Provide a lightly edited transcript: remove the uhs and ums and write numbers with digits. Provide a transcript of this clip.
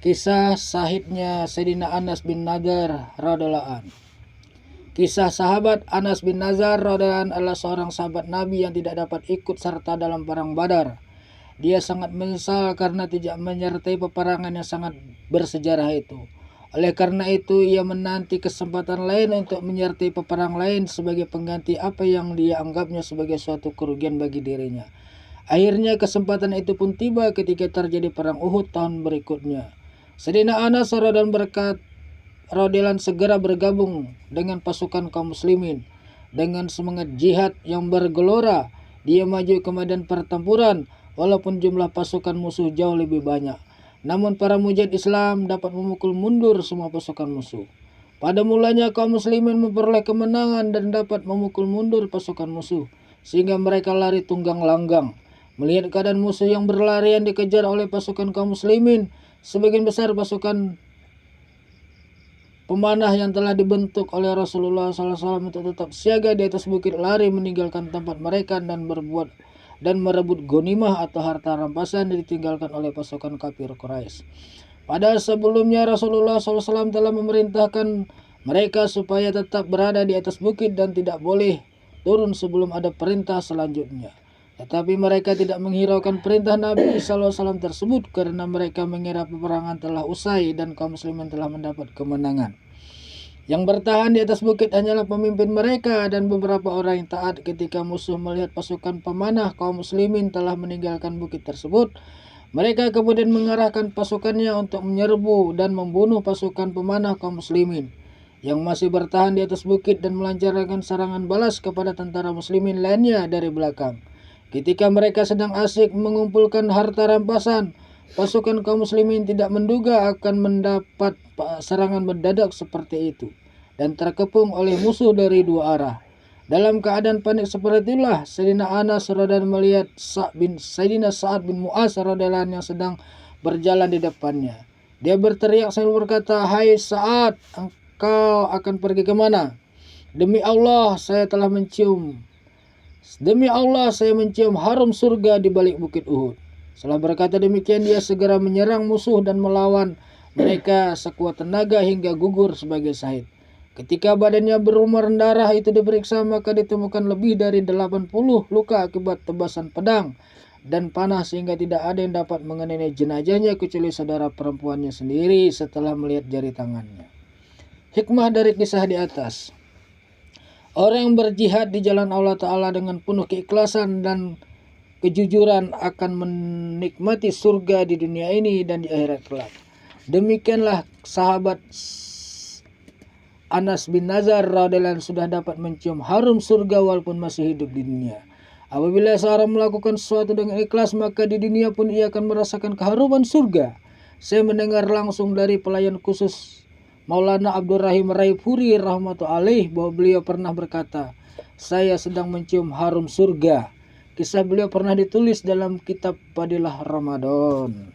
Kisah sahidnya Sayyidina Anas bin Nadar radhiyallahu an. Kisah sahabat Anas bin Nadar radhiyallahu an adalah seorang sahabat Nabi yang tidak dapat ikut serta dalam perang Badar. Dia sangat menyesal karena tidak menyertai peperangan yang sangat bersejarah itu. Oleh karena itu, ia menanti kesempatan lain untuk menyertai peperang lain sebagai pengganti apa yang dia anggapnya sebagai suatu kerugian bagi dirinya. Akhirnya kesempatan itu pun tiba ketika terjadi perang Uhud tahun berikutnya. Sayyidina Anas radhiyallahu segera bergabung dengan pasukan kaum muslimin. Dengan semangat jihad yang bergelora, dia maju ke medan pertempuran walaupun jumlah pasukan musuh jauh lebih banyak. Namun para mujahid Islam dapat memukul mundur semua pasukan musuh. Pada mulanya kaum muslimin memperoleh kemenangan dan dapat memukul mundur pasukan musuh, sehingga mereka lari tunggang langgang. Melihat keadaan musuh yang berlarian dikejar oleh pasukan kaum muslimin, sebagian besar pasukan pemanah yang telah dibentuk oleh Rasulullah SAW untuk tetap siaga di atas bukit lari meninggalkan tempat mereka dan merebut ghanimah atau harta rampasan yang ditinggalkan oleh pasukan kafir Quraisy. Pada sebelumnya Rasulullah SAW telah memerintahkan mereka supaya tetap berada di atas bukit dan tidak boleh turun sebelum ada perintah selanjutnya. Tetapi mereka tidak menghiraukan perintah Nabi SAW tersebut karena mereka mengira peperangan telah usai dan kaum muslimin telah mendapat kemenangan. Yang bertahan di atas bukit hanyalah pemimpin mereka dan beberapa orang yang taat. Ketika musuh melihat pasukan pemanah kaum muslimin telah meninggalkan bukit tersebut, mereka kemudian mengarahkan pasukannya untuk menyerbu dan membunuh pasukan pemanah kaum muslimin yang masih bertahan di atas bukit dan melancarkan serangan balas kepada tentara muslimin lainnya dari belakang. Ketika mereka sedang asyik mengumpulkan harta rampasan, pasukan kaum muslimin tidak menduga akan mendapat serangan mendadak seperti itu dan terkepung oleh musuh dari dua arah. Dalam keadaan panik seperti itulah Sayyidina Anas radhiyallahu melihat Sayyidina Sa'ad bin Mu'az radhiyallahu yang sedang berjalan di depannya. Dia berteriak sambil berkata, "Hai Sa'ad, engkau akan pergi kemana? Demi Allah, saya mencium harum surga di balik bukit Uhud." Setelah berkata demikian, dia segera menyerang musuh dan melawan mereka sekuat tenaga hingga gugur sebagai syahid. Ketika badannya berlumur darah itu diperiksa, maka ditemukan lebih dari 80 luka akibat tebasan pedang dan panah sehingga tidak ada yang dapat mengenai jenazahnya kecuali saudara perempuannya sendiri setelah melihat jari tangannya. Hikmah dari kisah di atas. Orang yang berjihad di jalan Allah Ta'ala dengan penuh keikhlasan dan kejujuran akan menikmati surga di dunia ini dan di akhirat kelak. Demikianlah sahabat Anas bin Nadar radhiyallahu sudah dapat mencium harum surga walaupun masih hidup di dunia. Apabila seorang melakukan sesuatu dengan ikhlas, maka di dunia pun ia akan merasakan keharuman surga. Saya mendengar langsung dari pelayan khusus Maulana Abdurrahim Raipuri rahmatullahi bahwa beliau pernah berkata, "Saya sedang mencium harum surga." Kisah beliau pernah ditulis dalam kitab Fadilah Ramadan.